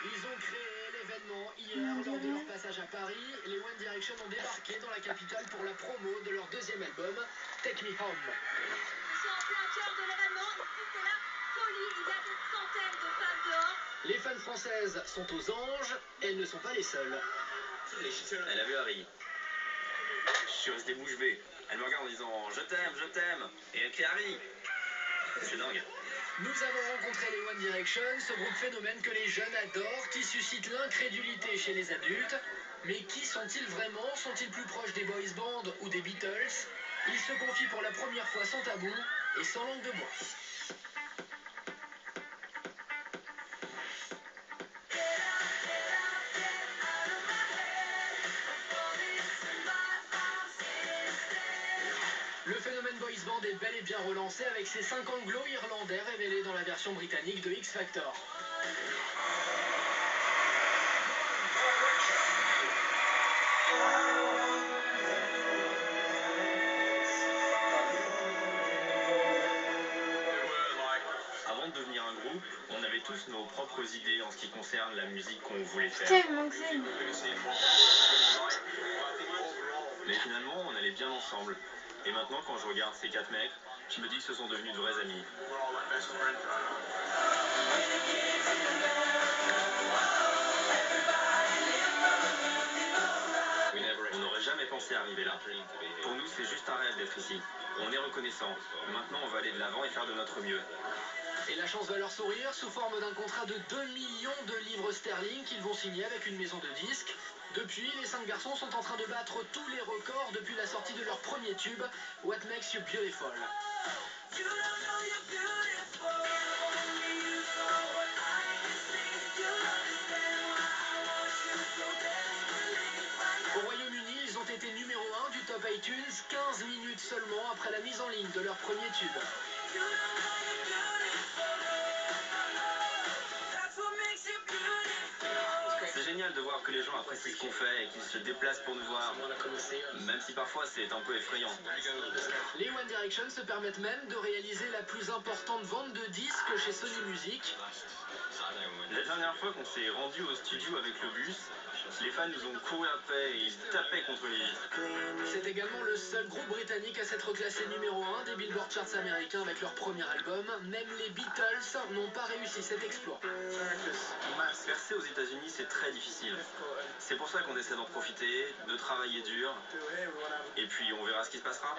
Ils ont créé l'événement hier lors de leur passage à Paris. Les One Direction ont débarqué dans la capitale pour la promo de leur deuxième album, Take Me Home. Ils sont en plein cœur de l'événement. Ici, c'est la folie. Il y a des centaines de femmes dehors. Les fans françaises sont aux anges. Elles ne sont pas les seules. Elle a vu Harry. Je suis resté bouche bée. Elle me regarde en disant je t'aime. Et elle crie Harry. C'est dingue. Nous avons rencontré les One Direction, ce groupe phénomène que les jeunes adorent, qui suscite l'incrédulité chez les adultes. Mais qui sont-ils vraiment? Sont-ils plus proches des boys bands ou des Beatles? Ils se confient pour la première fois sans tabou et sans langue de bois. Le phénomène boys band est bel et bien relancé avec ses 5 anglo-irlandais révélés dans la version britannique de X Factor. Avant de devenir un groupe, on avait tous nos propres idées en ce qui concerne la musique qu'on voulait faire. Mais finalement, on allait bien ensemble. Et maintenant, quand je regarde ces 4 mecs, je me dis que ce sont devenus de vrais amis. On n'aurait jamais pensé arriver là. Pour nous, c'est juste un rêve d'être ici. On est reconnaissant. Maintenant, on va aller de l'avant et faire de notre mieux. Et la chance va leur sourire sous forme d'un contrat de 2 millions de livres sterling qu'ils vont signer avec une maison de disques. Depuis, les 5 garçons sont en train de battre tous les records depuis la sortie de leur premier tube, What Makes You Beautiful. Au Royaume-Uni, ils ont été numéro 1 du top iTunes 15 minutes seulement après la mise en ligne de leur premier tube. C'est génial de voir que les gens apprécient ce qu'on fait et qu'ils se déplacent pour nous voir, même si parfois c'est un peu effrayant. Les One Direction se permettent même de réaliser la plus importante vente de disques chez Sony Music. La dernière fois qu'on s'est rendu au studio avec le bus, les fans nous ont couru après et ils tapaient contre les vitres. C'est également le seul groupe britannique à s'être classé numéro 1 des Billboard Charts américains avec leur premier album. Même les Beatles n'ont pas réussi cet exploit. Percer aux États-Unis, c'est très difficile. C'est pour ça qu'on essaie d'en profiter, de travailler dur, et puis on verra ce qui se passera.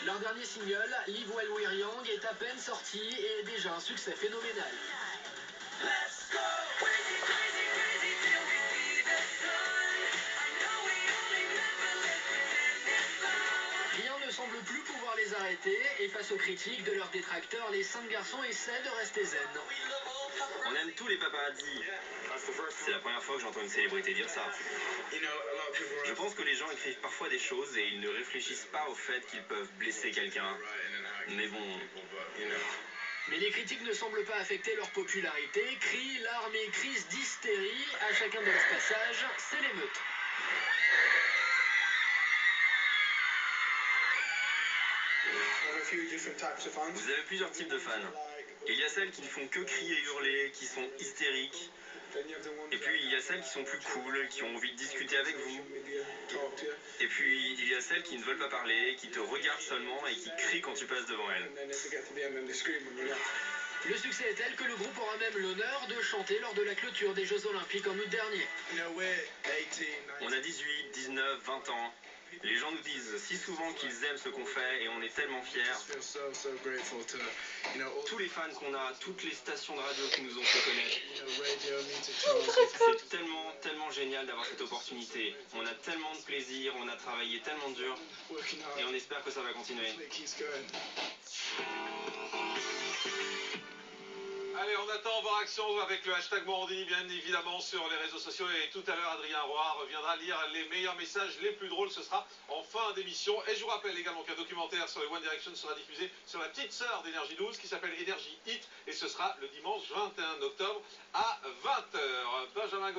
Leur dernier single, Live While We're Young, est à peine sorti et est déjà un succès phénoménal. Rien ne semble plus pouvoir les arrêter et face aux critiques de leurs détracteurs, les 5 garçons essaient de rester zen. On aime tous les paparazzis. C'est la première fois que j'entends une célébrité dire ça. Je pense que les gens écrivent parfois des choses et ils ne réfléchissent pas au fait qu'ils peuvent blesser quelqu'un. Mais bon... Mais les critiques ne semblent pas affecter leur popularité. Cris, larmes et crises d'hystérie à chacun de leurs passages, c'est l'émeute. Vous avez plusieurs types de fans. Il y a celles qui ne font que crier et hurler, qui sont hystériques. Et puis il y a celles qui sont plus cool, qui ont envie de discuter avec vous. Et puis il y a celles qui ne veulent pas parler, qui te regardent seulement et qui crient quand tu passes devant elles. Le succès est tel que le groupe aura même l'honneur de chanter lors de la clôture des Jeux Olympiques en août dernier. On a 18, 19, 20 ans. Les gens nous disent si souvent qu'ils aiment ce qu'on fait et on est tellement fiers. Tous les fans qu'on a, toutes les stations de radio qui nous ont fait connaître. C'est tellement génial d'avoir cette opportunité. On a tellement de plaisir, on a travaillé tellement dur et on espère que ça va continuer. Allez, on attend vos réactions avec le hashtag Morandi, bien évidemment, sur les réseaux sociaux. Et tout à l'heure, Adrien Roy reviendra lire les meilleurs messages, les plus drôles. Ce sera en fin d'émission. Et je vous rappelle également qu'un documentaire sur les One Direction sera diffusé sur la petite sœur d'Énergie 12 qui s'appelle Énergie Hit. Et ce sera le dimanche 21 octobre à 20 h. Benjamin Godin.